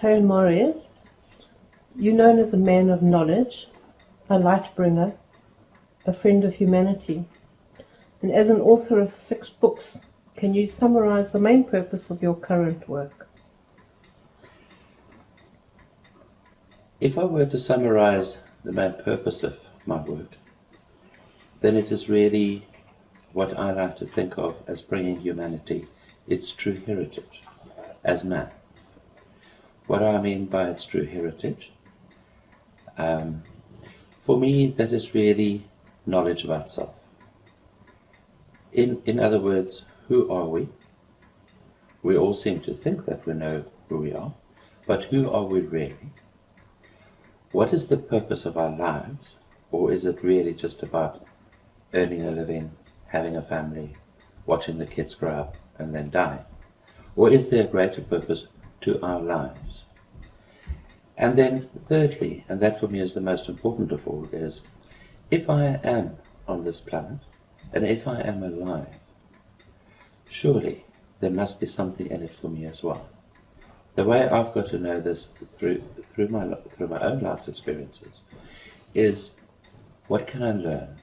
Teun Marez, you're known as a man of knowledge, a light bringer, a friend of humanity. And as an author of 6 books, can you summarize the main purpose of your current work? If I were to summarize the main purpose of my work, then it is really what I like to think of as bringing humanity its true heritage as man. What do I mean by its true heritage? For me, that is really knowledge about self. In other words, who are we? We all seem to think that we know who we are, but who are we really? What is the purpose of our lives? Or is it really just about earning a living, having a family, watching the kids grow up and then die? Or is there a greater purpose to our lives? And then thirdly, and that for me is the most important of all, is if I am on this planet, and if I am alive, surely there must be something in it for me as well. The way I've got to know this through my own life's experiences is, what can I learn?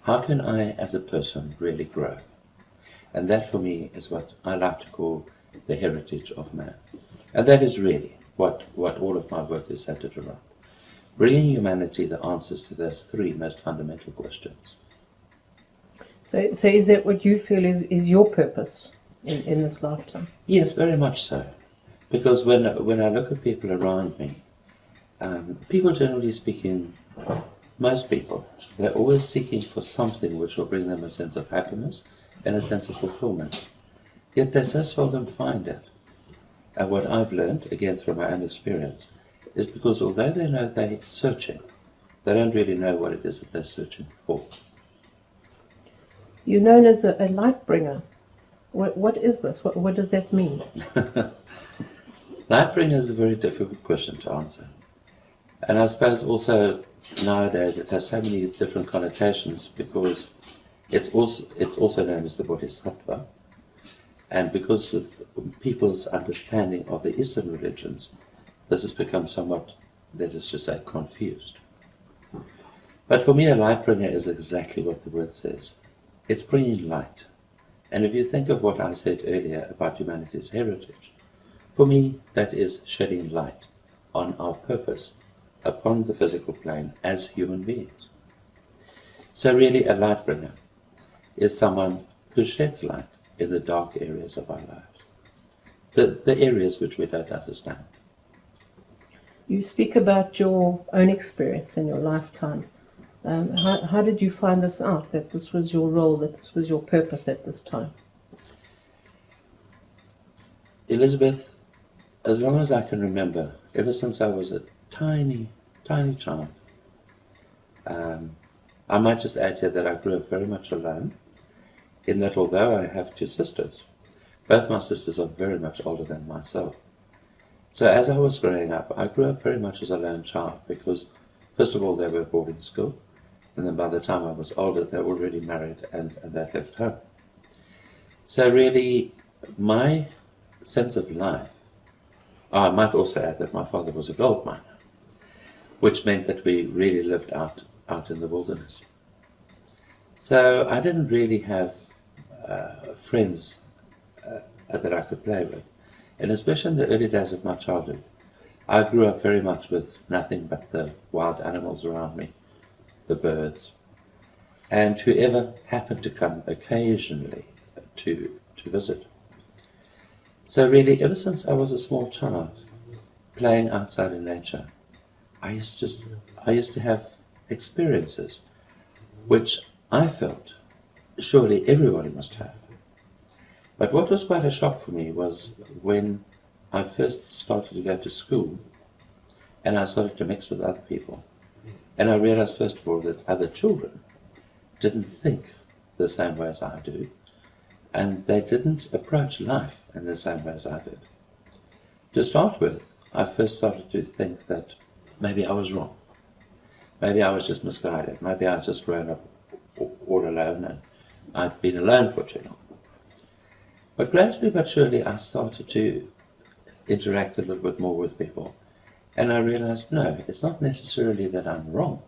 How can I as a person really grow? And that for me is what I like to call the heritage of man. And that is really what all of my work is centered around. Bringing humanity the answers to those 3 most fundamental questions. So is that what you feel is your purpose in this lifetime? Yes, very much so. Because when I look at people around me, people generally speaking, most people, they're always seeking for something which will bring them a sense of happiness and a sense of fulfillment. Yet they so seldom find it. And what I've learned, again through my own experience, is because although they know they're searching, they don't really know what it is that they're searching for. You're known as a light bringer. What is this? What does that mean? Light bringer is a very difficult question to answer. And I suppose also nowadays it has so many different connotations because it's also known as the Bodhisattva. And because of people's understanding of the Eastern religions, this has become somewhat, let us just say, confused. But for me, a light bringer is exactly what the word says. It's bringing light. And if you think of what I said earlier about humanity's heritage, for me, that is shedding light on our purpose upon the physical plane as human beings. So really, a light bringer is someone who sheds light in the dark areas of our lives, the areas which we don't understand. You speak about your own experience in your lifetime. How did you find this out, that this was your role, that this was your purpose at this time? Elizabeth, as long as I can remember, ever since I was a tiny, tiny child, I might just add here that I grew up very much alone, in that although I have 2 sisters, both my sisters are very much older than myself. So as I was growing up, I grew up very much as a lone child because, first of all, they were at boarding school, and then by the time I was older, they were already married and they'd left home. So really, my sense of life, I might also add that my father was a gold miner, which meant that we really lived out in the wilderness. So I didn't really have friends that I could play with. And especially in the early days of my childhood, I grew up very much with nothing but the wild animals around me, the birds, and whoever happened to come occasionally to visit. So really, ever since I was a small child, playing outside in nature, I used to have experiences which I felt surely everybody must have. But what was quite a shock for me was when I first started to go to school and I started to mix with other people. And I realized, first of all, that other children didn't think the same way as I do, and they didn't approach life in the same way as I did. To start with, I first started to think that maybe I was wrong. Maybe I was just misguided. Maybe I was just grown up all alone and I'd been alone for too long. But gradually but surely I started to interact a little bit more with people. And I realized, no, it's not necessarily that I'm wrong.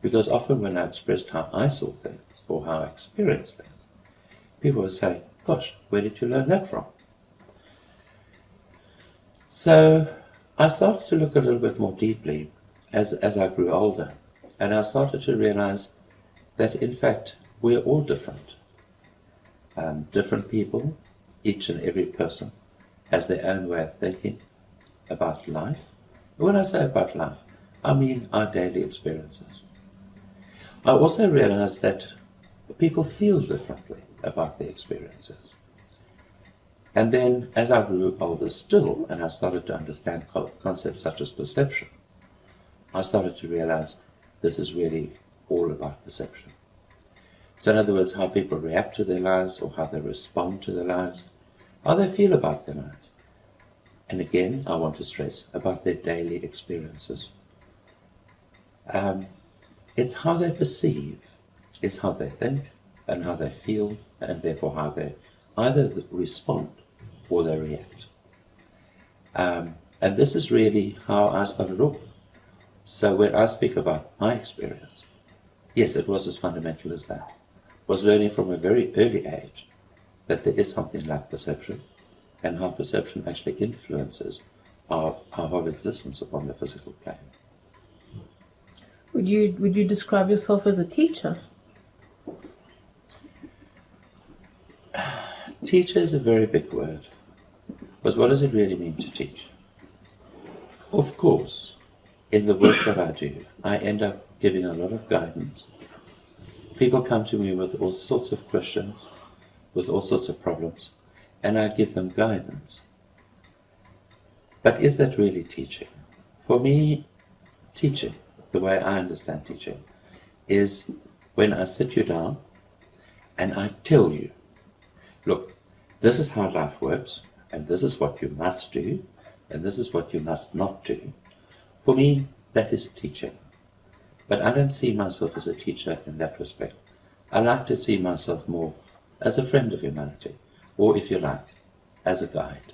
Because often when I expressed how I saw things, or how I experienced things, people would say, gosh, where did you learn that from? So I started to look a little bit more deeply as I grew older. And I started to realize that, in fact, we're all different. Different people, each and every person, has their own way of thinking about life. When I say about life, I mean our daily experiences. I also realized that people feel differently about their experiences. And then, as I grew older still, and I started to understand concepts such as perception, I started to realize this is really all about perception. So in other words, how people react to their lives, or how they respond to their lives, how they feel about their lives. And again, I want to stress about their daily experiences. It's how they perceive, it's how they think, and how they feel, and therefore how they either respond or they react. And this is really how I started off. So when I speak about my experience, yes, it was as fundamental as that. Was learning from a very early age that there is something like perception, and how perception actually influences our whole existence upon the physical plane. Would you describe yourself as a teacher? Teacher is a very big word, but what does it really mean to teach? Of course, in the work that I do, I end up giving a lot of guidance. People come to me with all sorts of questions, with all sorts of problems, and I give them guidance. But is that really teaching? For me, teaching, the way I understand teaching, is when I sit you down and I tell you, look, this is how life works, and this is what you must do, and this is what you must not do. For me, that is teaching. But I don't see myself as a teacher in that respect. I like to see myself more as a friend of humanity, or if you like, as a guide.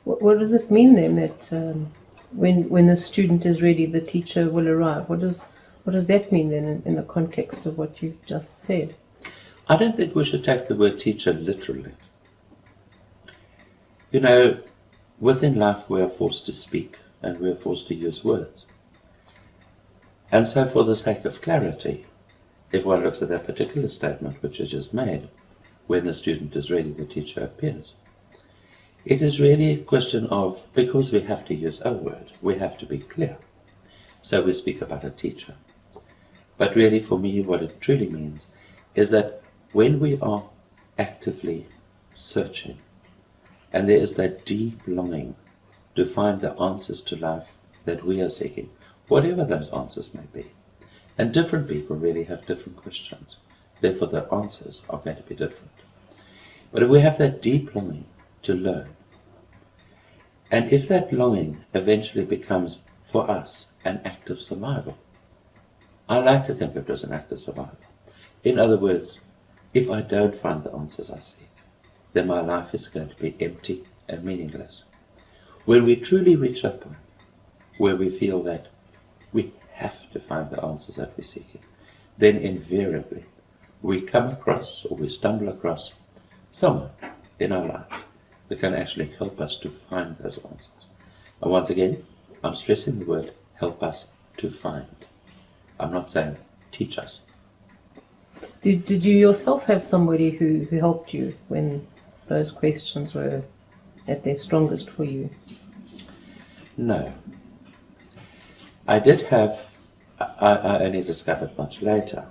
What does it mean then that when the student is ready, the teacher will arrive? What does that mean then in the context of what you've just said? I don't think we should take the word teacher literally. You know, within life we are forced to speak, and we are forced to use words. And so for the sake of clarity, if one looks at that particular statement which is just made, when the student is ready, the teacher appears. It is really a question of, because we have to use a word, we have to be clear. So we speak about a teacher. But really for me, what it truly means is that when we are actively searching, and there is that deep longing to find the answers to life that we are seeking, whatever those answers may be. And different people really have different questions. Therefore, the answers are going to be different. But if we have that deep longing to learn, and if that longing eventually becomes, for us, an act of survival, I like to think of it as an act of survival. In other words, if I don't find the answers I seek, then my life is going to be empty and meaningless. When we truly reach that point, where we feel that we have to find the answers that we're seeking, then invariably we come across, or we stumble across, someone in our life that can actually help us to find those answers. And once again, I'm stressing the word help us to find. I'm not saying teach us. Did you yourself have somebody who helped you when those questions were at their strongest for you? No. I did have, I only discovered much later,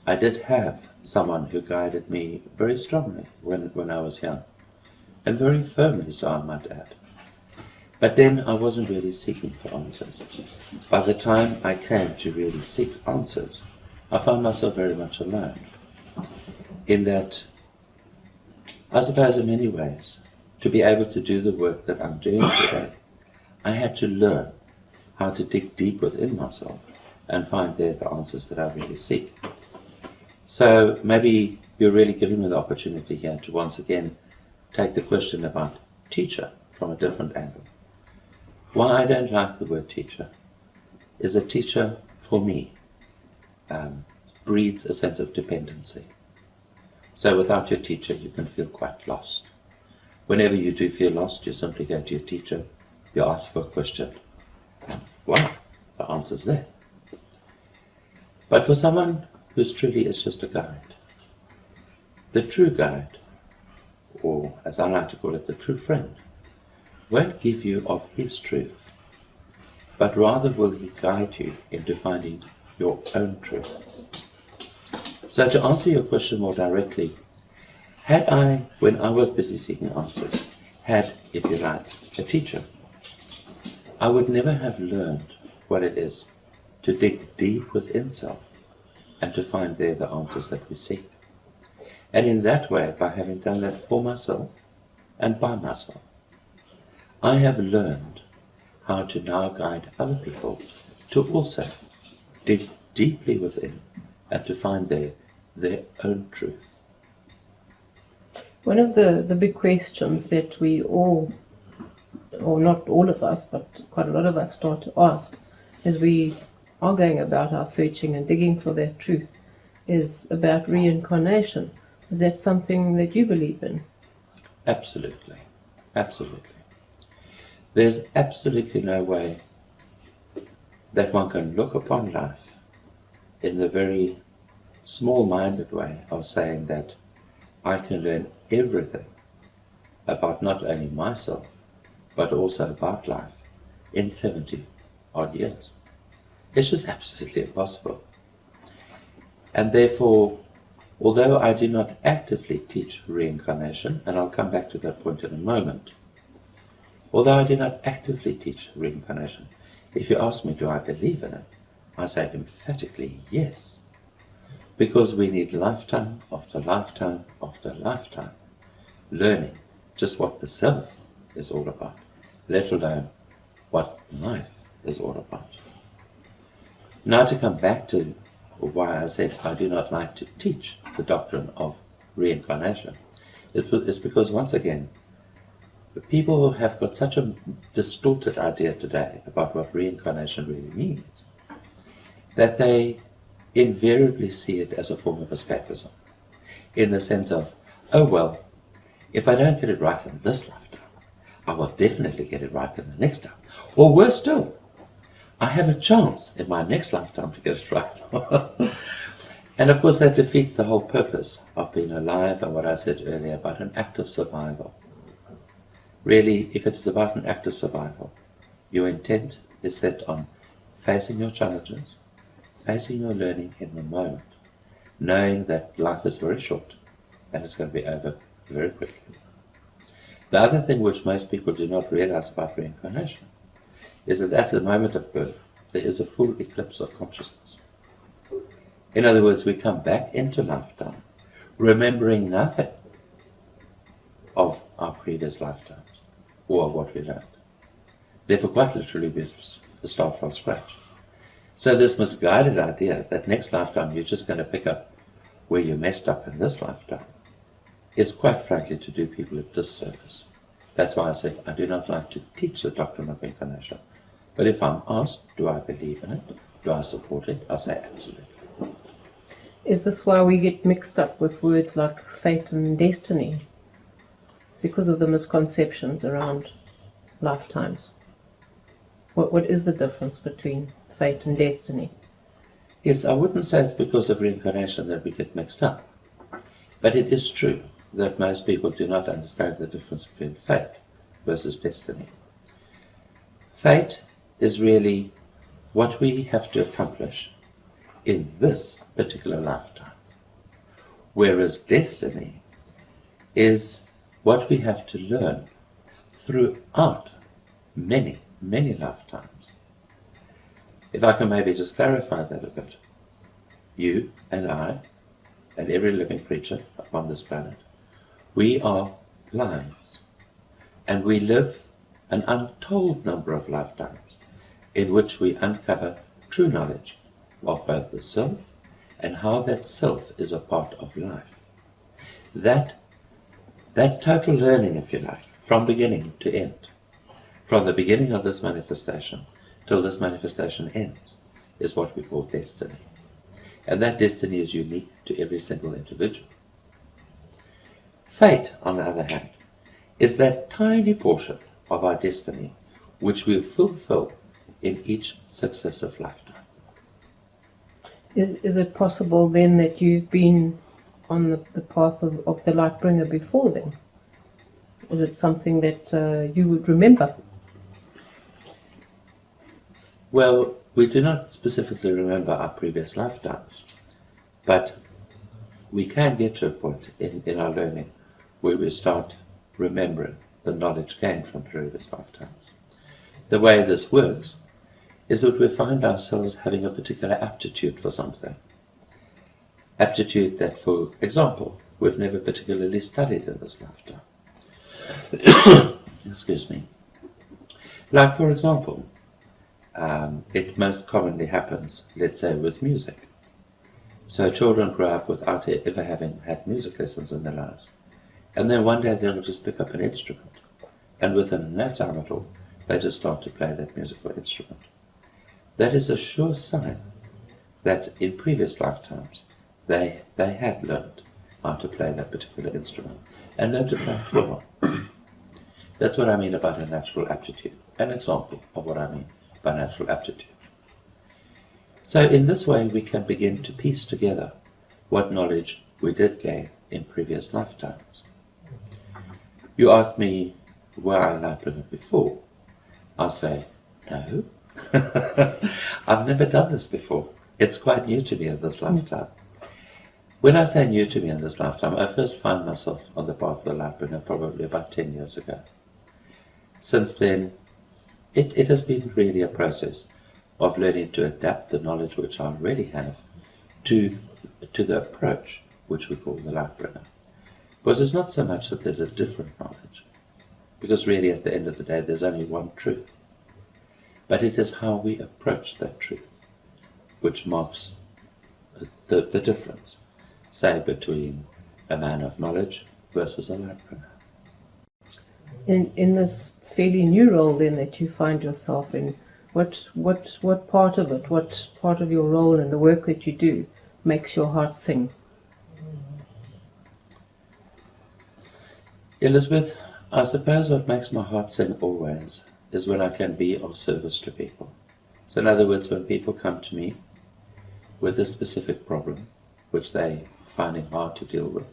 I did have someone who guided me very strongly when I was young, and very firmly, so I might add. But then I wasn't really seeking for answers. By the time I came to really seek answers, I found myself very much alone. In that, I suppose in many ways, to be able to do the work that I'm doing today, I had to learn how to dig deep within myself and find there the answers that I really seek. So maybe you're really giving me the opportunity here to once again take the question about teacher from a different angle. Why I don't like the word teacher is a teacher, for me, breeds a sense of dependency. So without your teacher, you can feel quite lost. Whenever you do feel lost, you simply go to your teacher, you ask for a question, and voila, the answer's there. But for someone who's truly is just a guide, the true guide, or as I like to call it, the true friend, won't give you of his truth, but rather will he guide you into finding your own truth. So to answer your question more directly, had I, when I was busy seeking answers, had, if you like, a teacher, I would never have learned what it is to dig deep within self and to find there the answers that we seek. And in that way, by having done that for myself and by myself, I have learned how to now guide other people to also dig deeply within and to find there their own truth. One of the big questions that we all, or not all of us, but quite a lot of us start to ask as we are going about our searching and digging for that truth is about reincarnation. Is that something that you believe in? Absolutely. Absolutely. There's absolutely no way that one can look upon life in the very small-minded way of saying that I can learn everything about not only myself, but also about life in 70 odd years. It's just absolutely impossible. And therefore, although I do not actively teach reincarnation, and I'll come back to that point in a moment, although I do not actively teach reincarnation, if you ask me, do I believe in it? I say emphatically yes. Because we need lifetime after lifetime after lifetime learning just what the self is all about, let alone what life is all about. Now to come back to why I said I do not like to teach the doctrine of reincarnation, it's because once again, the people have got such a distorted idea today about what reincarnation really means, that they invariably see it as a form of escapism, in the sense of, oh well, if I don't get it right in this lifetime, I will definitely get it right in the next time. Or worse still, I have a chance in my next lifetime to get it right. And of course that defeats the whole purpose of being alive and what I said earlier about an act of survival. Really, if it is about an act of survival, your intent is set on facing your challenges, facing your learning in the moment, knowing that life is very short and it's going to be over very quickly. The other thing which most people do not realize about reincarnation is that at the moment of birth, there is a full eclipse of consciousness. In other words, we come back into lifetime remembering nothing of our previous lifetimes or of what we learned. Therefore, quite literally, we start from scratch. So this misguided idea that next lifetime you're just going to pick up where you messed up in this lifetime is quite frankly to do people a disservice. That's why I said I do not like to teach the doctrine of reincarnation. But if I'm asked, do I believe in it? Do I support it? I say absolutely. Is this why we get mixed up with words like fate and destiny? Because of the misconceptions around lifetimes. What is the difference between fate and destiny? Yes, I wouldn't say it's because of reincarnation that we get mixed up. But it is true that most people do not understand the difference between fate versus destiny. Fate is really what we have to accomplish in this particular lifetime, whereas destiny is what we have to learn throughout many, many lifetimes. If I can maybe just clarify that a bit. You and I, and every living creature upon this planet, we are lives, and we live an untold number of lifetimes in which we uncover true knowledge of both the self and how that self is a part of life. That That total learning, if you like, from beginning to end, from the beginning of this manifestation till this manifestation ends, is what we call destiny. And that destiny is unique to every single individual. Fate, on the other hand, is that tiny portion of our destiny which we fulfill in each successive lifetime. Is it possible then that you've been on the path of the light bringer before then? Is it something that you would remember? Well, we do not specifically remember our previous lifetimes, but we can get to a point in our learning where we start remembering the knowledge gained from previous lifetimes. The way this works is that we find ourselves having a particular aptitude for something. Aptitude that, for example, we've never particularly studied in this lifetime. Excuse me. Like, for example, it most commonly happens, let's say, with music. So children grow up without ever having had music lessons in their lives. And then one day they will just pick up an instrument. And within no time at all, they just start to play that musical instrument. That is a sure sign that in previous lifetimes they had learned how to play that particular instrument and learned to play it well. That's what I mean about a natural aptitude. An example of what I mean by natural aptitude. So in this way we can begin to piece together what knowledge we did gain in previous lifetimes. You asked me, were I an enlightened before? I'll say, no. I've never done this before. It's quite new to me in this lifetime. When I say new to me in this lifetime, I first found myself on the path of the light bringer probably about 10 years ago. Since then, it has been really a process of learning to adapt the knowledge which I already have to the approach which we call the light bringer. Because it's not so much that there's a different knowledge, because really at the end of the day there's only one truth. But it is how we approach that truth which marks the difference, say, between a man of knowledge versus a light bringer. In this fairly new role then that you find yourself in, what part of it, what part of your role and the work that you do makes your heart sing? Elizabeth, I suppose what makes my heart sing always is when I can be of service to people. So in other words, when people come to me with a specific problem which they find it hard to deal with,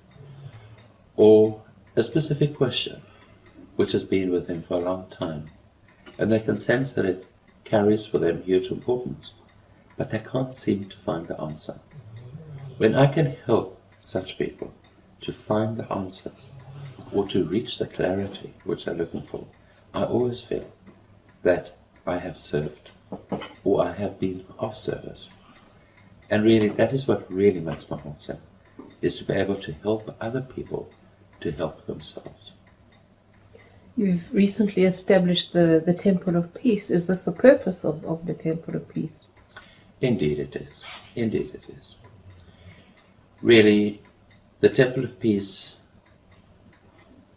or a specific question which has been with them for a long time, and they can sense that it carries for them huge importance, but they can't seem to find the answer. When I can help such people to find the answers or to reach the clarity which they're looking for, I always feel that I have served or I have been of service. And really, that is what really makes my heart sing, is to be able to help other people to help themselves. You've recently established the Temple of Peace. Is this the purpose of the Temple of Peace? Indeed it is. Indeed it is. Really, the Temple of Peace,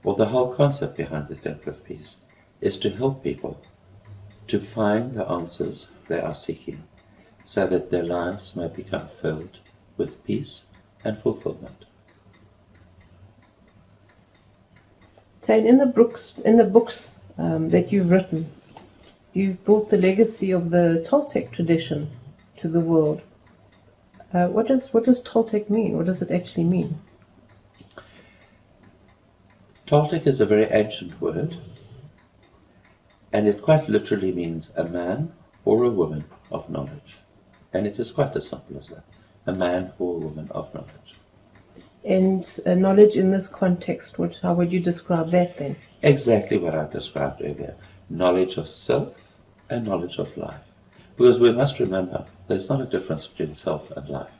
or the whole concept behind the Temple of Peace, is to help people to find the answers they are seeking, so that their lives may become filled with peace and fulfillment. Teun, in the books that you've written, you've brought the legacy of the Toltec tradition to the world. What does Toltec mean? What does it actually mean? Toltec is a very ancient word, and it quite literally means a man or a woman of knowledge. And it is quite as simple as that. A man or a woman of knowledge. And knowledge in this context, how would you describe that then? Exactly what I described earlier. Knowledge of self and knowledge of life. Because we must remember there's not a difference between self and life.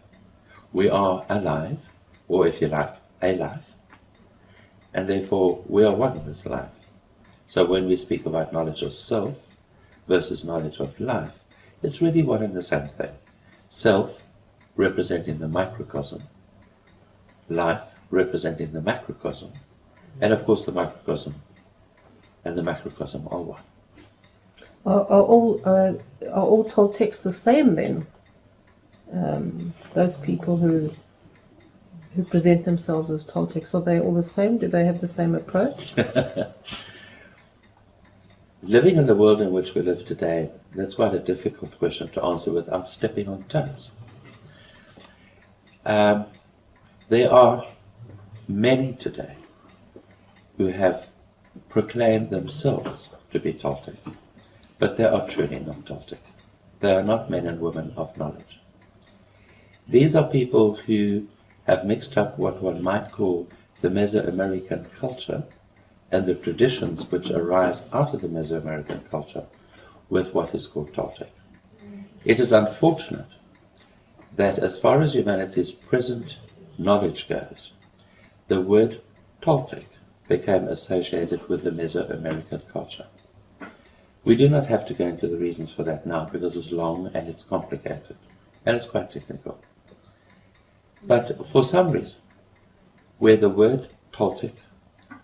We are alive, or if you like, a life. And therefore we are one with life. So when we speak about knowledge of self versus knowledge of life, it's really one and the same thing. Self representing the microcosm, life representing the macrocosm, And of course the microcosm and the macrocosm are one. Are all Toltecs the same then? Those people who present themselves as Toltecs, are they all the same? Do they have the same approach? Living in the world in which we live today, that's quite a difficult question to answer without stepping on toes. There are many today who have proclaimed themselves to be Toltec, but they are truly not Toltec. They are not men and women of knowledge. These are people who have mixed up what one might call the Mesoamerican culture and the traditions which arise out of the Mesoamerican culture with what is called Toltec. It is unfortunate that as far as humanity's present knowledge goes, the word Toltec became associated with the Mesoamerican culture. We do not have to go into the reasons for that now because it's long and it's complicated and it's quite technical. But for some reason, where the word Toltec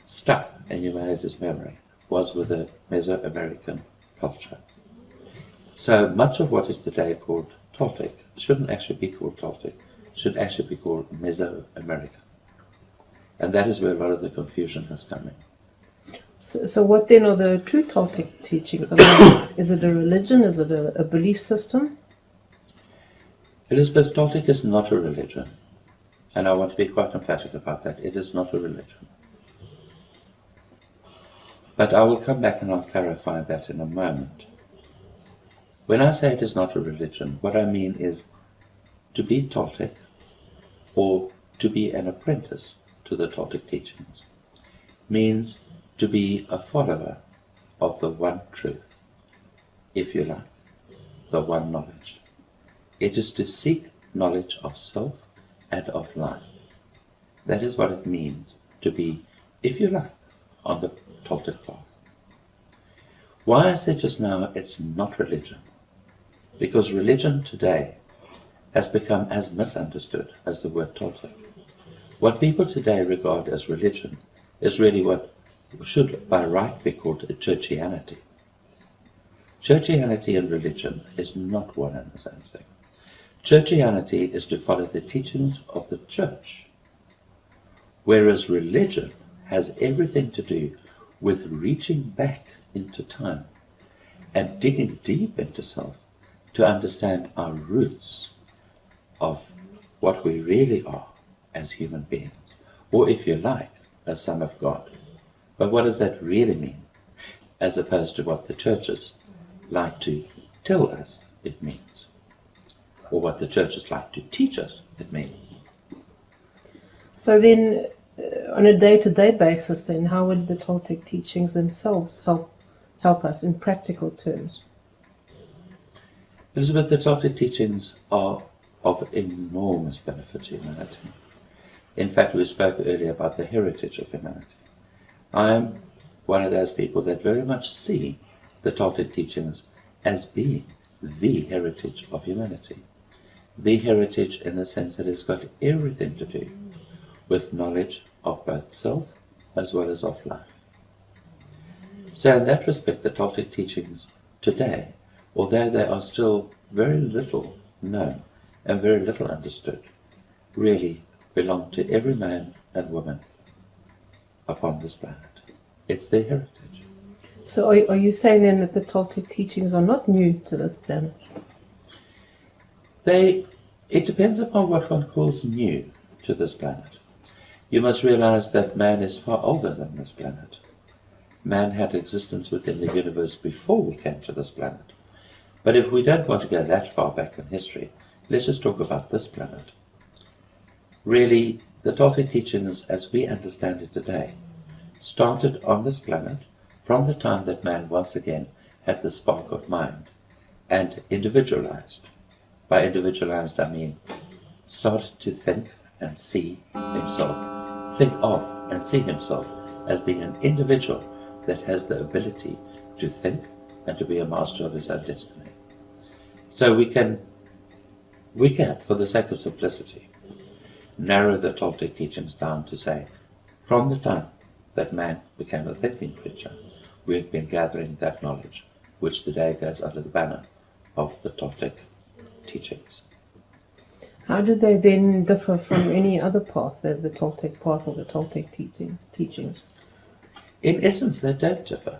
stuck in humanity's memory was with the Mesoamerican culture. So much of what is today called Toltec shouldn't actually be called Toltec, should actually be called Mesoamerican. And that is where a lot of the confusion has come in. So what then are the true Toltec teachings? I mean, is it a religion? Is it a belief system? Elizabeth, Toltec is not a religion. And I want to be quite emphatic about that. It is not a religion. But I will come back and I'll clarify that in a moment. When I say it is not a religion, what I mean is to be Toltec or to be an apprentice to the Toltec teachings means to be a follower of the one truth, if you like, the one knowledge. It is to seek knowledge of self and of life. That is what it means to be, if you like, on the Toltec path. Why I said just now it's not religion? Because religion today has become as misunderstood as the word Toltec. What people today regard as religion is really what should by right be called a churchianity. Churchianity and religion is not one and the same thing. Churchianity is to follow the teachings of the church, whereas religion has everything to do with reaching back into time and digging deep into self to understand our roots of what we really are as human beings, or if you like, a son of God. But what does that really mean, as opposed to what the churches like to tell us it means, or what the churches like to teach us it means? So then, on a day-to-day basis, then, how would the Toltec teachings themselves help us in practical terms? Elizabeth, the Toltec teachings are of enormous benefit to humanity. In fact, we spoke earlier about the heritage of humanity. I am one of those people that very much see the Toltec teachings as being the heritage of humanity. The heritage in the sense that it's got everything to do with knowledge of both self as well as of life. So in that respect, the Toltec teachings today, although they are still very little known and very little understood, really belong to every man and woman upon this planet. It's their heritage. So are you saying then that the Toltec teachings are not new to this planet? It depends upon what one calls new to this planet. You must realize that man is far older than this planet. Man had existence within the universe before we came to this planet. But if we don't want to go that far back in history, let's just talk about this planet. Really, the Toltec teachings, as we understand it today, started on this planet from the time that man once again had the spark of mind and individualized. By individualized, I mean started to think and see himself, think of and see himself as being an individual that has the ability to think and to be a master of his own destiny. So we can, for the sake of simplicity, narrow the Toltec teachings down to say, from the time that man became a thinking creature, we have been gathering that knowledge, which today goes under the banner of the Toltec teachings. How do they then differ from any other path, the Toltec path or the Toltec teachings? In essence, they don't differ,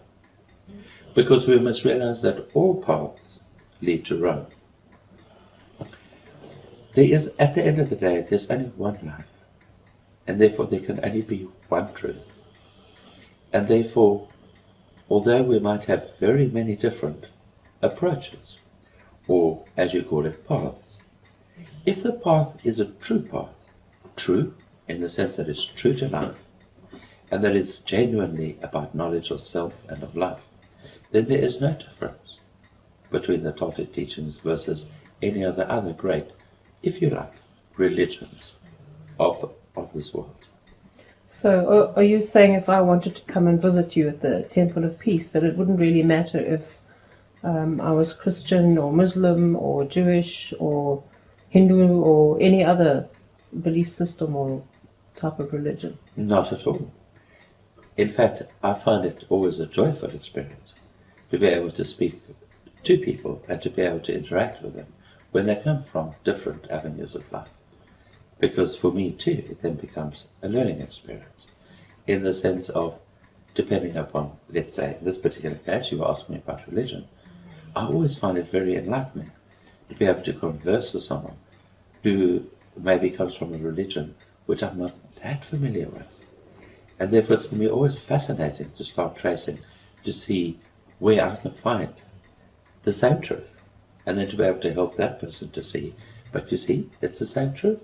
because we must realize that all paths lead to Rome. There is, at the end of the day, there's only one life, and therefore there can only be one truth. And therefore, although we might have very many different approaches, or as you call it, paths, if the path is a true path, true in the sense that it's true to life, and that it's genuinely about knowledge of self and of life, then there is no difference between the Toltec teachings versus any of the other great, if you like, religions of this world. So are you saying if I wanted to come and visit you at the Temple of Peace, that it wouldn't really matter if I was Christian or Muslim or Jewish or Hindu or any other belief system or type of religion? Not at all. In fact, I find it always a joyful experience to be able to speak to people and to be able to interact with them when they come from different avenues of life. Because for me too, it then becomes a learning experience in the sense of, depending upon, let's say, in this particular case, you were asking me about religion, I always find it very enlightening to be able to converse with someone who maybe comes from a religion which I'm not that familiar with. And therefore it's for me always fascinating to start tracing, to see where I can find the same truth, and then to be able to help that person to see, but you see, it's the same truth.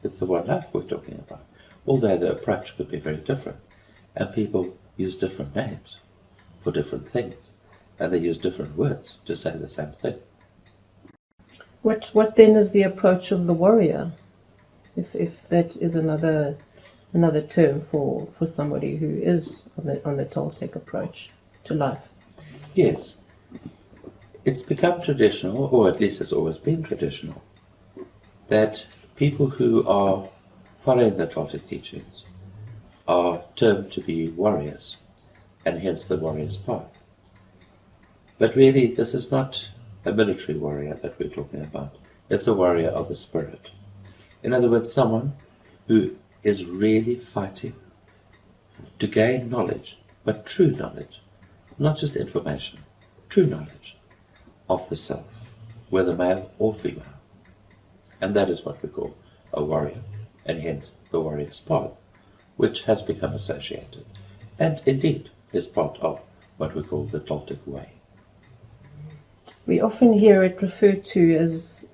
It's the one life we're talking about, although the approach could be very different, and people use different names for different things, and they use different words to say the same thing. What then is the approach of the warrior, if that is another term for somebody who is on the Toltec approach to life? Yes, it's become traditional, or at least it's always been traditional, that people who are following the Toltec teachings are termed to be warriors, and hence the warrior's path. But really, this is not a military warrior that we're talking about. It's a warrior of the spirit. In other words, someone who is really fighting to gain knowledge, but true knowledge, not just information, true knowledge of the self, whether male or female. And that is what we call a warrior, and hence the warrior's path, which has become associated, and indeed is part of what we call the Toltec way. We often hear it referred to as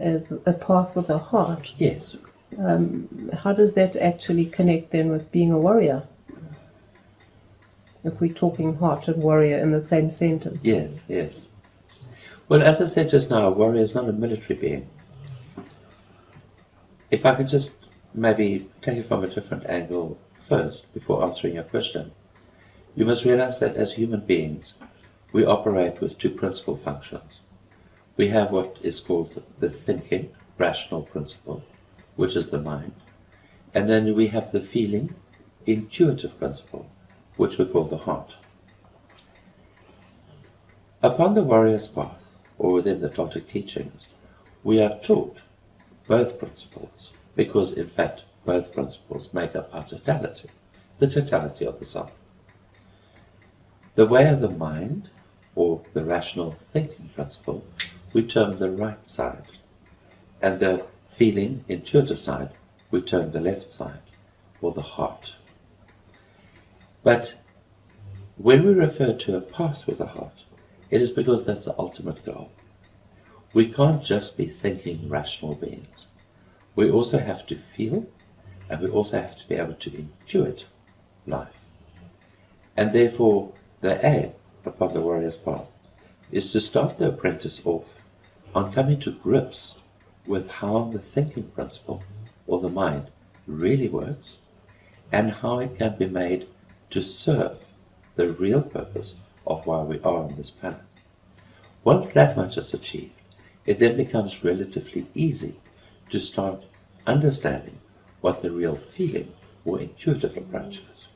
a path with a heart. Yes. How does that actually connect then with being a warrior? If we're talking heart and warrior in the same sentence. Yes, yes. Well, as I said just now, a warrior is not a military being. If I could just maybe take it from a different angle first, before answering your question, you must realize that as human beings, we operate with two principal functions. We have what is called the thinking, rational principle, which is the mind, and then we have the feeling, intuitive principle, which we call the heart. Upon the warrior's path, or within the Toltec teachings, we are taught both principles, because in fact both principles make up our totality, the totality of the self. The way of the mind, or the rational thinking principle, we term the right side, and the feeling, intuitive side, we term the left side, or the heart. But when we refer to a path with a heart, it is because that's the ultimate goal. We can't just be thinking rational beings. We also have to feel, and we also have to be able to intuit life. And therefore, the aim upon the warrior's path is to start the apprentice off on coming to grips with how the thinking principle, or the mind, really works, and how it can be made to serve the real purpose of why we are on this planet. Once that much is achieved, it then becomes relatively easy to start understanding what the real feeling or intuitive approach is.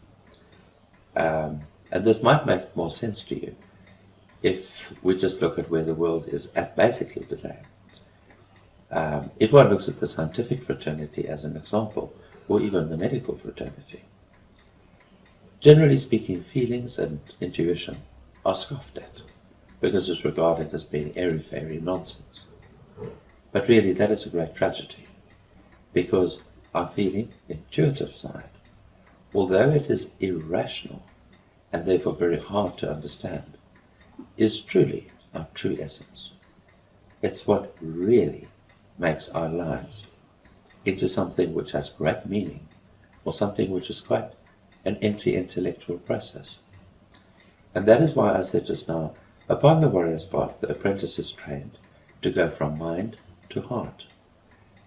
And this might make more sense to you if we just look at where the world is at basically today. If one looks at the scientific fraternity as an example, or even the medical fraternity, generally speaking, feelings and intuition are scoffed at because it's regarded as being airy-fairy nonsense. But really, that is a great tragedy, because our feeling, intuitive side, although it is irrational and therefore very hard to understand, is truly our true essence. It's what really makes our lives into something which has great meaning, or something which is quite an empty intellectual process. And that is why I said just now, upon the warrior's path, the apprentice is trained to go from mind to heart.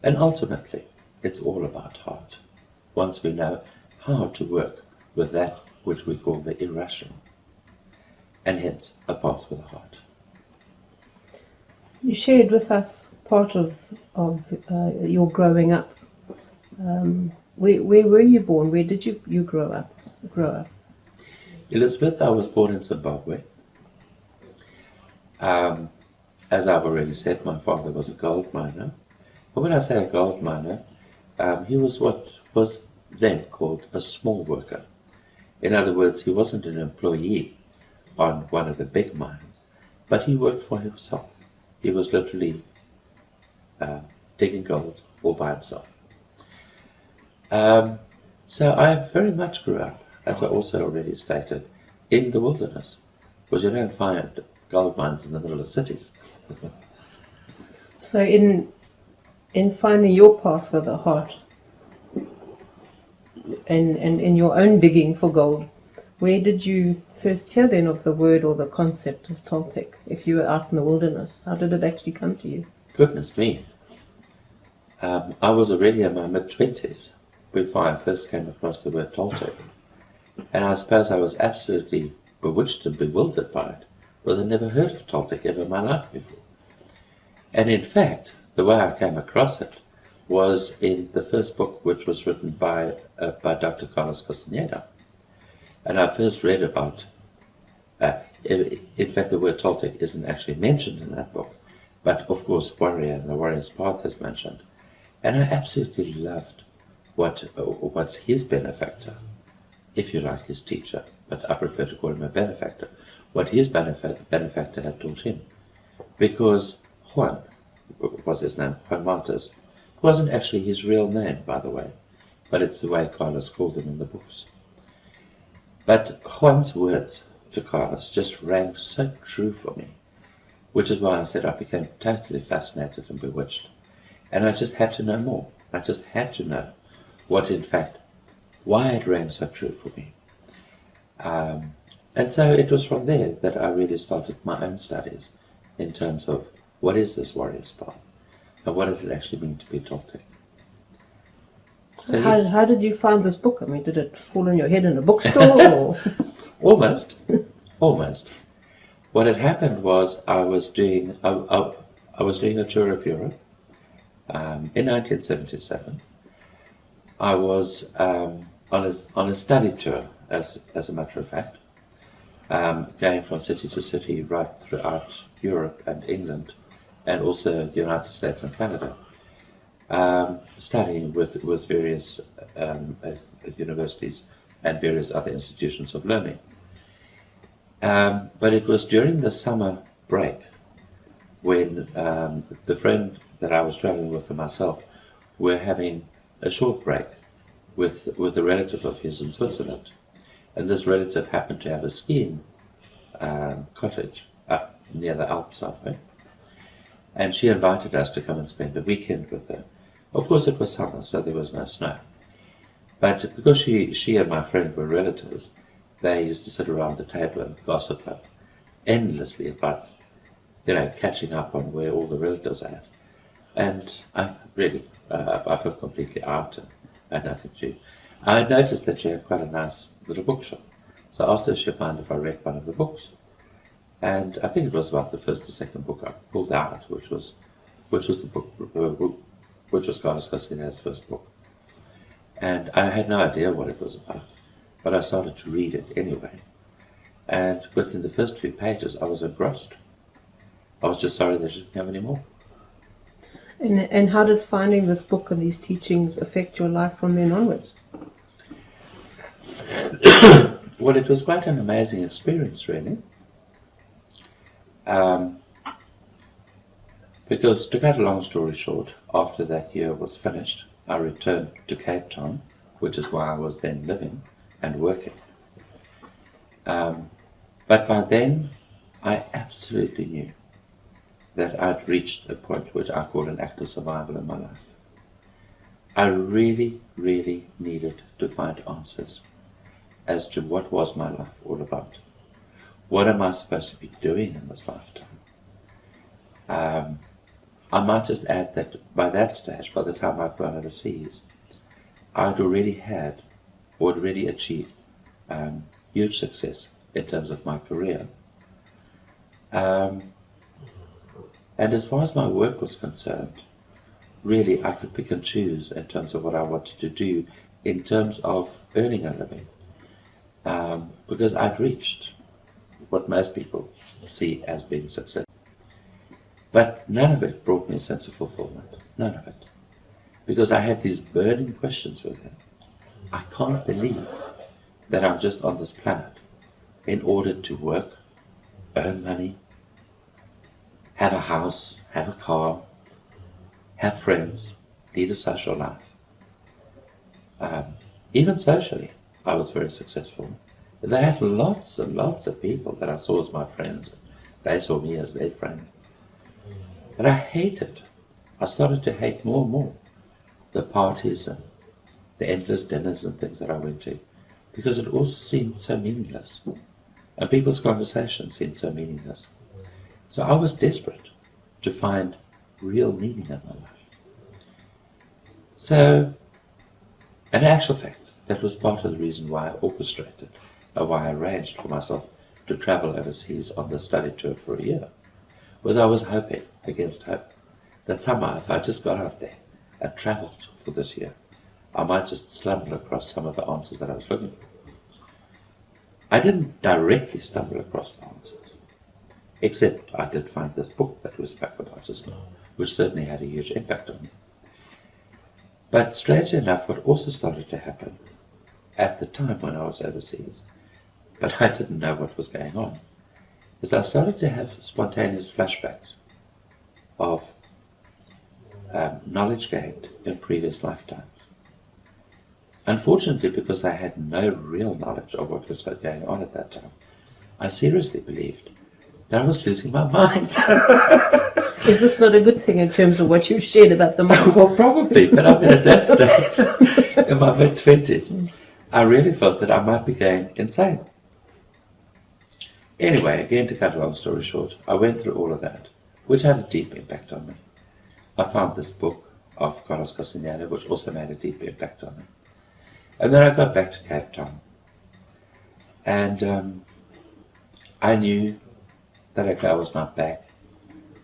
And ultimately, it's all about heart, once we know how to work with that which we call the irrational, and hence a path with a heart. You shared with us part of your growing up. Where were you born? Where did you grow up? Elizabeth, I was born in Zimbabwe. As I've already said, my father was a gold miner. But when I say a gold miner, he was what was then called a small worker. In other words, he wasn't an employee on one of the big mines, but he worked for himself. He was literally digging gold all by himself. So I very much grew up, as I also already stated, in the wilderness, because you don't find gold mines in the middle of cities. So in finding your path of the heart, and in your own digging for gold, where did you first hear then of the word or the concept of Toltec? If you were out in the wilderness, how did it actually come to you? Goodness me. I was already in my mid-20s before I first came across the word Toltec. And I suppose I was absolutely bewitched and bewildered by it, because I'd never heard of Toltec ever in my life before. And in fact, the way I came across it was in the first book, which was written by Dr. Castaneda. And I first read about, in fact, the word Toltec isn't actually mentioned in that book, but of course Warrior and the Warrior's Path is mentioned. And I absolutely loved what his benefactor, if you like his teacher, but I prefer to call him a benefactor, what his benefactor had taught him. Because Juan was his name, Juan Martes, wasn't actually his real name, by the way, but it's the way Carlos called him in the books. But Juan's words to Carlos just rang so true for me, which is why I said I became totally fascinated and bewitched. And I just had to know more. I just had to know what, in fact, why it rang so true for me. And so it was from there that I really started my own studies in terms of what is this warrior's path and what does it actually mean to be Toltec. So how did you find this book? I mean, did it fall on your head in a bookstore? Or? Almost. What had happened was I was doing a tour of Europe in 1977. I was on a study tour, as a matter of fact, going from city to city right throughout Europe and England, and also the United States and Canada, studying with various universities and various other institutions of learning. But it was during the summer break when the friend that I was traveling with and myself were having a short break with a relative of his in Switzerland. And this relative happened to have a skiing cottage up near the Alps somewhere. And she invited us to come and spend a weekend with her. Of course it was summer, so there was no snow. But because she and my friend were relatives, they used to sit around the table and gossip endlessly about, catching up on where all the relatives are at. And I really, I felt completely out and had nothing to do. I had noticed that she had quite a nice little bookshop. So I asked her if she'd mind if I read one of the books. And I think it was about the first or second book I pulled out, which was the book, which was Carlos Castaneda's first book. And I had no idea what it was about. but I started to read it anyway. And within the first few pages, I was engrossed. I was just sorry they didn't have any more. And how did finding this book and these teachings affect your life from then onwards? Well, it was quite an amazing experience, really. Because, to cut a long story short, after that year was finished, I returned to Cape Town, which is where I was then living and working. But by then, I absolutely knew that I'd reached a point which I call an act of survival in my life. I really, really needed to find answers as to what was my life all about. What am I supposed to be doing in this lifetime? I might just add that by that stage, by the time I'd gone overseas, I'd already achieved huge success in terms of my career. And as far as my work was concerned, really I could pick and choose in terms of what I wanted to do in terms of earning a living. Because I'd reached what most people see as being success. But none of it brought me a sense of fulfillment. None of it. Because I had these burning questions within. I can't believe that I'm just on this planet in order to work, earn money, have a house, have a car, have friends, lead a social life. Even socially, I was very successful. They had lots and lots of people that I saw as my friends. They saw me as their friend. But I started to hate more and more the parties and the endless dinners and things that I went to, because it all seemed so meaningless. And people's conversations seemed so meaningless. So I was desperate to find real meaning in my life. So, in actual fact, that was part of the reason why I orchestrated, or why I arranged for myself to travel overseas on the study tour for a year, was I was hoping, against hope, that somehow if I just got out there and travelled for this year, I might just stumble across some of the answers that I was looking for. I didn't directly stumble across the answers, except I did find this book that we spoke about just now, which certainly had a huge impact on me. But strangely enough, what also started to happen at the time when I was overseas, but I didn't know what was going on, is I started to have spontaneous flashbacks of knowledge gained in previous lifetimes. Unfortunately, because I had no real knowledge of what was going on at that time, I seriously believed that I was losing my mind. Is this not a good thing in terms of what you shared about the mind? Well, probably, but I mean, at that stage, in my mid-20s, I really felt that I might be going insane. Anyway, again, to cut a long story short, I went through all of that, which had a deep impact on me. I found this book of Castaneda, which also made a deep impact on me. And then I got back to Cape Town. And I knew that okay, I was not back.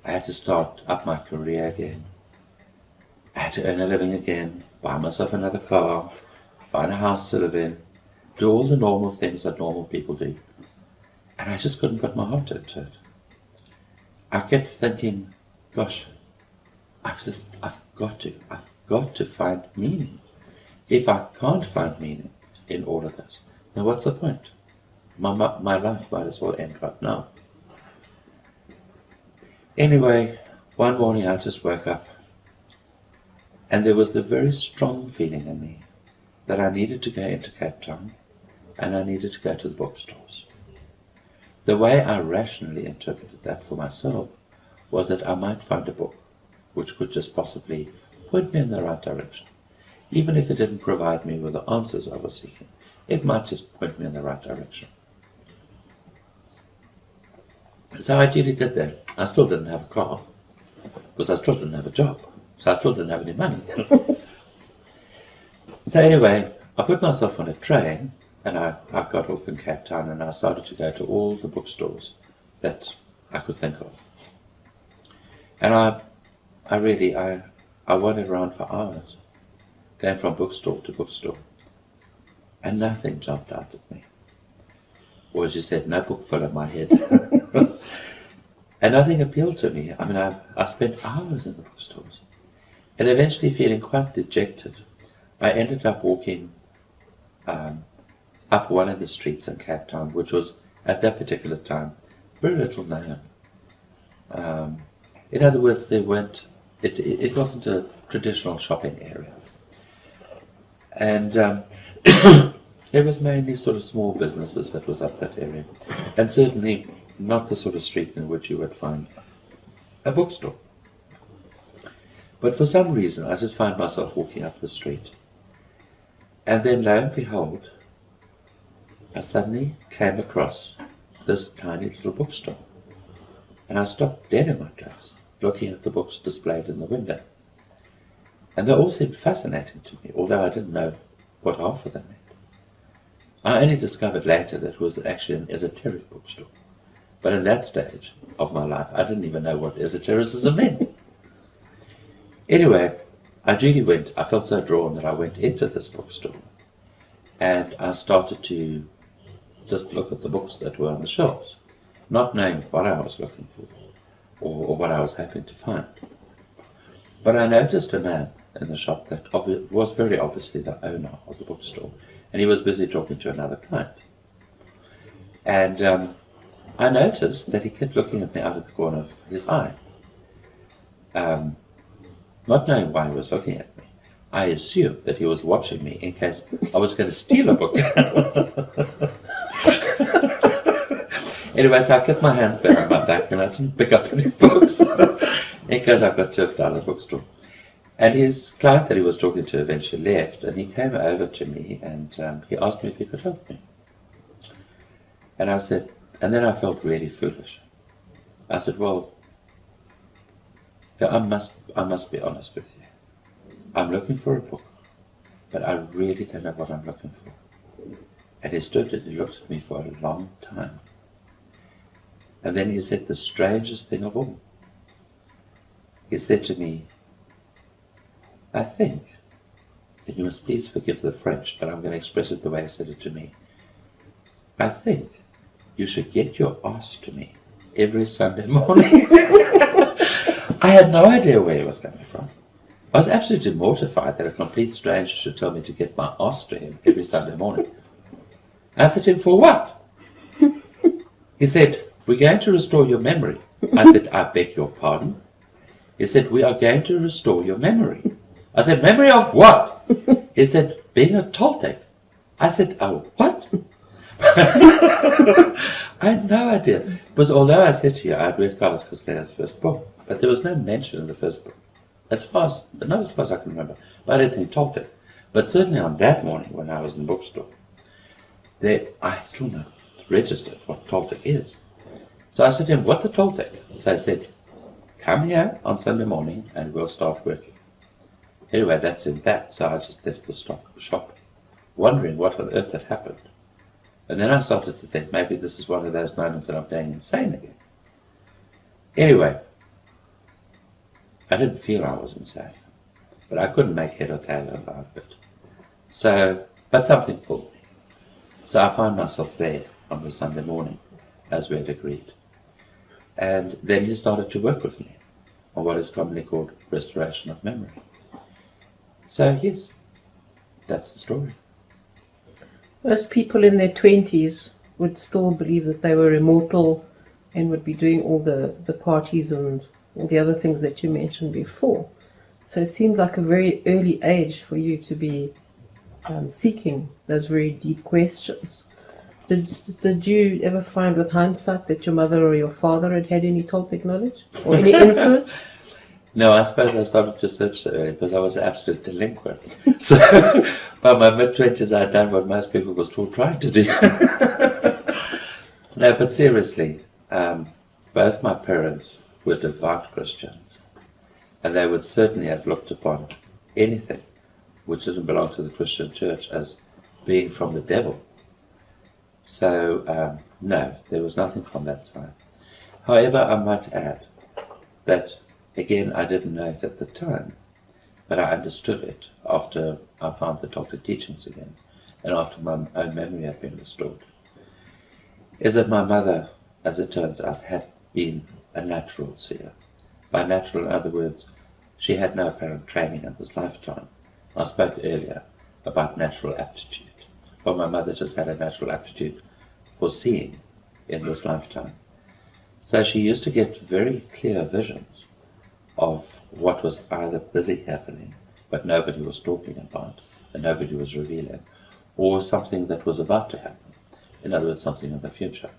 I had to start up my career again. I had to earn a living again, buy myself another car, find a house to live in, do all the normal things that normal people do. And I just couldn't put my heart into it. I kept thinking, gosh, I've got to find meaning. If I can't find meaning in all of this, then what's the point? My life might as well end right now. Anyway, one morning I just woke up, and there was the very strong feeling in me that I needed to go into Cape Town, and I needed to go to the bookstores. The way I rationally interpreted that for myself was that I might find a book which could just possibly point me in the right direction. Even if it didn't provide me with the answers I was seeking, it might just point me in the right direction. So I duly did that. I still didn't have a car, because I still didn't have a job, so I still didn't have any money. So anyway, I put myself on a train, and I got off in Cape Town, and I started to go to all the bookstores that I could think of. And I wandered around for hours, going from bookstore to bookstore. and nothing jumped out at me. Or as you said, no book fell in my head. And nothing appealed to me. I mean, I spent hours in the bookstores. And eventually, feeling quite dejected, I ended up walking up one of the streets in Cape Town, which was, at that particular time, very little known. In other words, it wasn't a traditional shopping area. And it was mainly sort of small businesses that was up that area. And certainly not the sort of street in which you would find a bookstore. But for some reason, I just found myself walking up the street. And then, lo and behold, I suddenly came across this tiny little bookstore. And I stopped dead in my tracks, looking at the books displayed in the window. And they all seemed fascinating to me, although I didn't know what half of them meant. I only discovered later that it was actually an esoteric bookstore. But in that stage of my life, I didn't even know what esotericism meant. Anyway, I felt so drawn that I went into this bookstore. And I started to just look at the books that were on the shelves, not knowing what I was looking for or what I was hoping to find. But I noticed a man in the shop that was very obviously the owner of the bookstore, and he was busy talking to another client. And I noticed that he kept looking at me out of the corner of his eye. Not knowing why he was looking at me, I assumed that he was watching me in case I was going to steal a book. Anyway, so I kept my hands behind my back and I didn't pick up any books in case I got turfed out of the bookstore. And his client that he was talking to eventually left, and he came over to me and he asked me if he could help me. And I said, and then I felt really foolish. I said, well, I must be honest with you. I'm looking for a book, but I really don't know what I'm looking for. And he stood and he looked at me for a long time. And then he said the strangest thing of all. He said to me, I think, and you must please forgive the French, but I'm going to express it the way he said it to me. I think you should get your ass to me every Sunday morning. I had no idea where he was coming from. I was absolutely mortified that a complete stranger should tell me to get my ass to him every Sunday morning. I said to him, for what? He said, we're going to restore your memory. I said, I beg your pardon? He said, we are going to restore your memory. I said, memory of what? He said, being a Toltec. I said, oh, what? I had no idea. Because although I said to you, I had read Carlos Castaneda's first book, but there was no mention in the first book. Not as far as I can remember. But I didn't think Toltec. But certainly on that morning when I was in the bookstore, I still not registered what Toltec is. So I said to him, what's a Toltec? So I said, come here on Sunday morning and we'll start working. Anyway, that's in that. So I just left the shop, wondering what on earth had happened. And then I started to think, maybe this is one of those moments that I'm going insane again. Anyway, I didn't feel I was insane, but I couldn't make head or tail out of it. But something pulled me. So I found myself there on the Sunday morning, as we had agreed. And then he started to work with me on what is commonly called restoration of memory. So yes, that's the story. Most people in their 20s would still believe that they were immortal and would be doing all the parties and all the other things that you mentioned before. So it seemed like a very early age for you to be seeking those very deep questions. Did you ever find with hindsight that your mother or your father had any Toltec knowledge or any influence? No, I suppose I started to search so early because I was an absolute delinquent. So by my mid-20s I had done what most people were still trying to do. No, but seriously, both my parents were devout Christians, and they would certainly have looked upon anything which didn't belong to the Christian church as being from the devil. So, no, there was nothing from that side. However, I might add that, again, I didn't know it at the time, but I understood it after I found the Toltec teachings again. and after my own memory had been restored, is that my mother, as it turns out, had been a natural seer. By natural, in other words, she had no apparent training in this lifetime. I spoke earlier about natural aptitude. Well, my mother just had a natural aptitude for seeing in this lifetime. So she used to get very clear visions of what was either busy happening, but nobody was talking about, and nobody was revealing, or something that was about to happen. In other words, something in the future.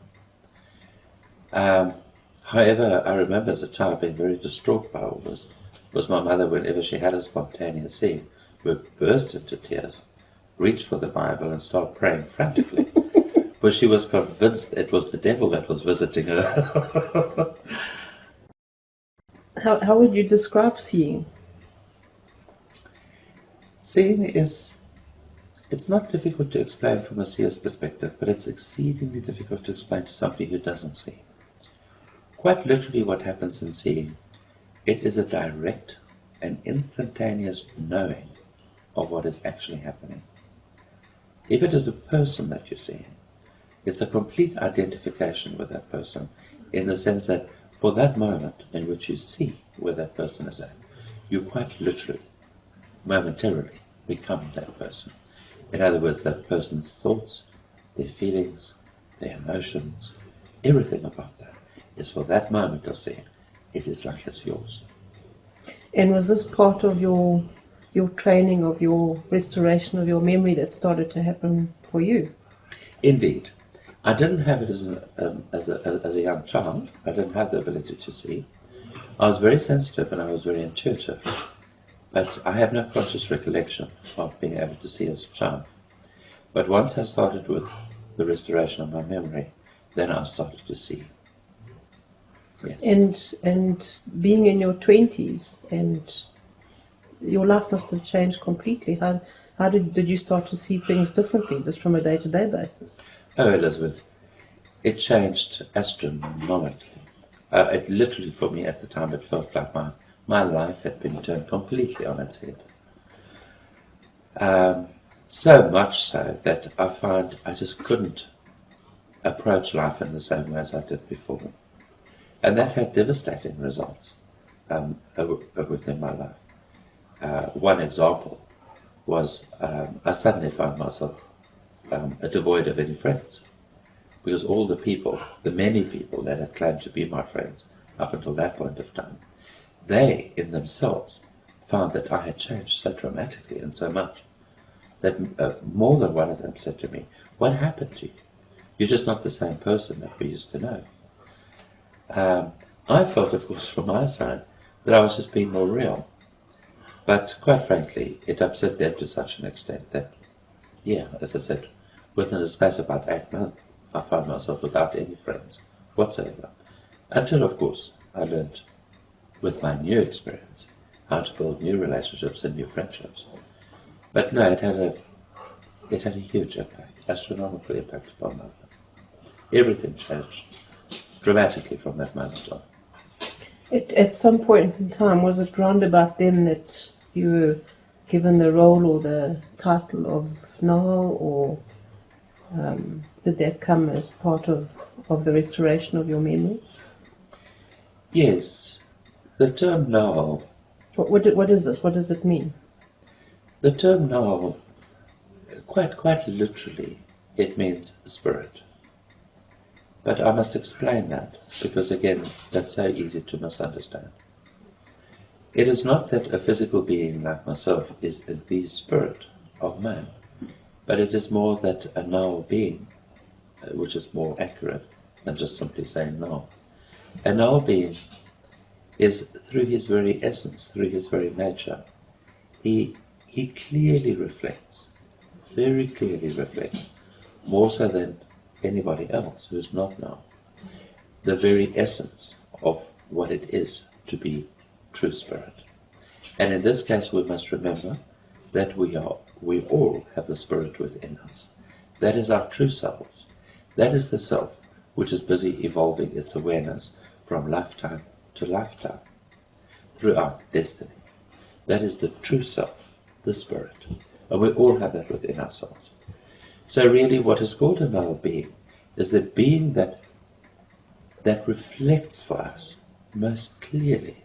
However, I remember as a child being very distraught by all this, was my mother, whenever she had a spontaneous scene, would burst into tears, reach for the Bible and start praying frantically, because she was convinced it was the devil that was visiting her. How would you describe seeing? Seeing is, it's not difficult to explain from a seer's perspective, but it's exceedingly difficult to explain to somebody who doesn't see. Quite literally what happens in seeing, it is a direct and instantaneous knowing of what is actually happening. If it is a person that you're seeing, it's a complete identification with that person, in the sense that for that moment in which you see where that person is at, you quite literally, momentarily, become that person. In other words, that person's thoughts, their feelings, their emotions, everything about that is for that moment of seeing. It is like it's yours. And was this part of your training, of your restoration of your memory that started to happen for you? Indeed. I didn't have it as a young child. I didn't have the ability to see. I was very sensitive and I was very intuitive. But I have no conscious recollection of being able to see as a child. But once I started with the restoration of my memory, then I started to see. Yes. And being in your 20s, and your life must have changed completely. How did you start to see things differently, just from a day-to-day basis? Oh, Elizabeth, it changed astronomically. It literally, for me at the time, it felt like my life had been turned completely on its head. So much so that I found I just couldn't approach life in the same way as I did before. And that had devastating results within my life. One example was I suddenly found myself devoid of any friends, because all the many people that had claimed to be my friends up until that point of time, they in themselves found that I had changed so dramatically and so much that more than one of them said to me, "What happened to you? You're just not the same person that we used to know." I felt, of course, from my side, that I was just being more real. But quite frankly, it upset them to such an extent that, yeah, as I said, within a space of about 8 months, I found myself without any friends whatsoever. Until, of course, I learned, with my new experience, how to build new relationships and new friendships. But no, it had a huge impact, astronomical impact upon my life. Everything changed dramatically from that moment on. At some point in time, was it round about then that you were given the role or the title of Nahal, or did that come as part of the restoration of your memory? Yes, the term Nahal. What is this? What does it mean? The term Nahal, quite literally, it means spirit. But I must explain that, because again, that's so easy to misunderstand. It is not that a physical being like myself is the spirit of man, but it is more that a Nahal being, which is more accurate than just simply saying Nahal. A Nahal being is, through his very essence, through his very nature, he clearly reflects, very clearly reflects, more so than anybody else who is not now, the very essence of what it is to be true spirit. And in this case, we must remember that we all have the spirit within us. That is our true selves. That is the self which is busy evolving its awareness from lifetime to lifetime throughout destiny. That is the true self, the spirit. And we all have that within ourselves. So really what is called a null being is the being that reflects for us most clearly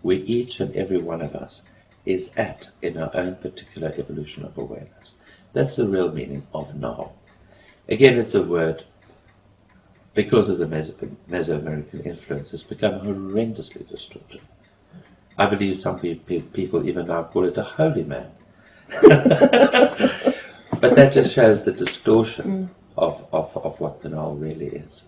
where each and every one of us is at in our own particular evolution of awareness. That's the real meaning of null. Again, it's a word, because of the Mesoamerican influence, it's become horrendously distorted. I believe some people even now call it a holy man. But that just shows the distortion of what the null really is.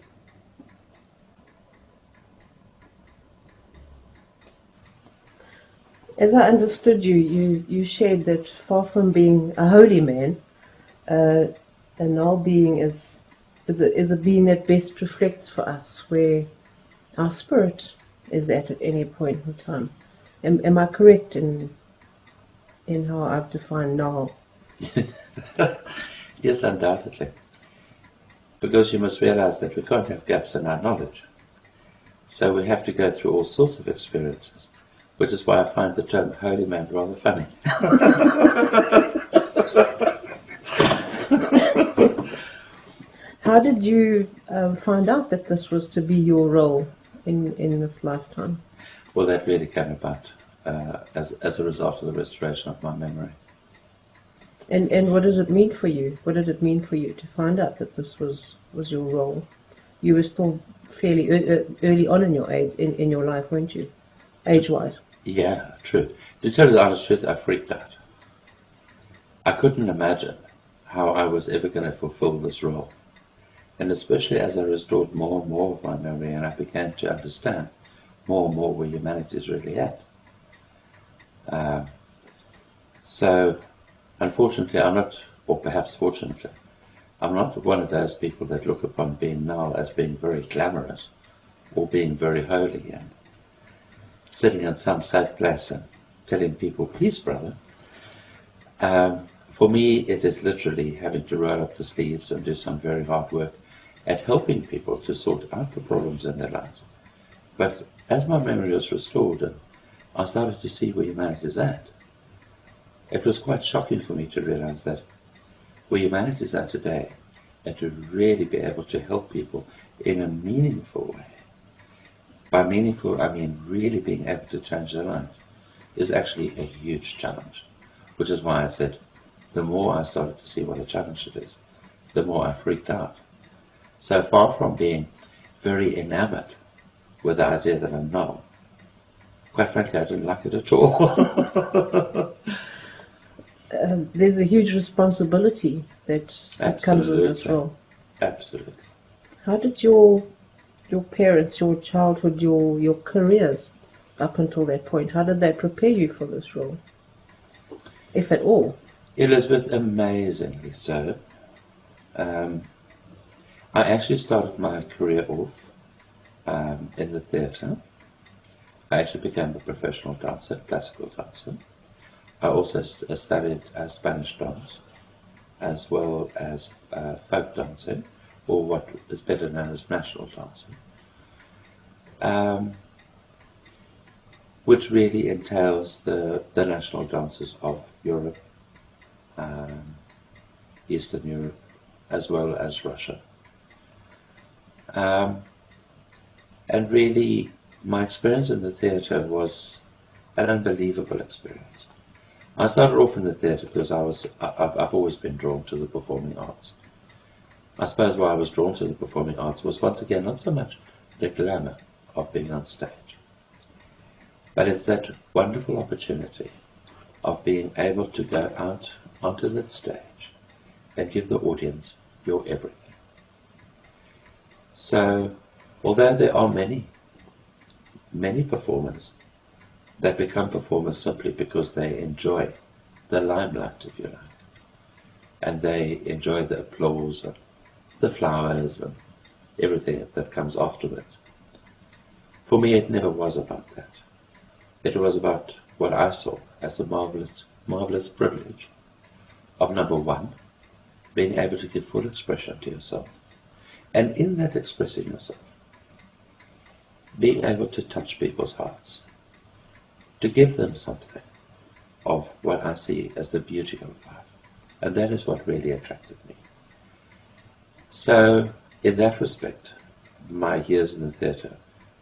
As I understood you shared that far from being a holy man, a null being is a being that best reflects for us where our spirit is at any point in time. Am I correct in how I've defined null? Yes, undoubtedly. Because you must realize that we can't have gaps in our knowledge. So we have to go through all sorts of experiences, which is why I find the term holy man rather funny. How did you find out that this was to be your role in this lifetime? Well, that really came about as a result of the restoration of my memory. And what did it mean for you? What did it mean for you to find out that this was your role? You were still fairly early on in your age, in your life, weren't you? Age-wise. Yeah, true. To tell you the honest truth, I freaked out. I couldn't imagine how I was ever going to fulfill this role. And especially as I restored more and more of my memory and I began to understand more and more where humanity is really at. So, unfortunately, I'm not, or perhaps fortunately, I'm not one of those people that look upon being null as being very glamorous or being very holy and sitting in some safe place and telling people, please, brother. For me, it is literally having to roll up the sleeves and do some very hard work at helping people to sort out the problems in their lives. But as my memory was restored and I started to see where humanity is at, it was quite shocking for me to realize that where humanity is at today, and to really be able to help people in a meaningful way. By meaningful, I mean really being able to change their lives, is actually a huge challenge. Which is why I said, the more I started to see what a challenge it is, the more I freaked out. So far from being very enamored with the idea that I'm null, quite frankly, I didn't like it at all. There's a huge responsibility that comes with this role. Absolutely. How did your parents, your childhood, your careers up until that point, how did they prepare you for this role, if at all? Elizabeth, amazingly so. I actually started my career off in the theatre. I actually became a professional dancer, classical dancer. I also studied Spanish dance, as well as folk dancing, or what is better known as national dancing, which really entails the national dances of Europe, Eastern Europe, as well as Russia. And really, my experience in the theatre was an unbelievable experience. I started off in the theatre because I've always been drawn to the performing arts. I suppose why I was drawn to the performing arts was, once again, not so much the glamour of being on stage, but it's that wonderful opportunity of being able to go out onto that stage and give the audience your everything. So, although there are many performers that become performers simply because they enjoy the limelight, if you like, and they enjoy the applause and the flowers and everything that comes afterwards. For me, it never was about that. It was about what I saw as the marvelous privilege of, number one, being able to give full expression to yourself, and in that expressing yourself, being able to touch people's hearts, to give them something of what I see as the beauty of life. And that is what really attracted me. So, in that respect, my years in the theatre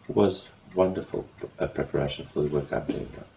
was wonderful preparation for the work I'm doing now.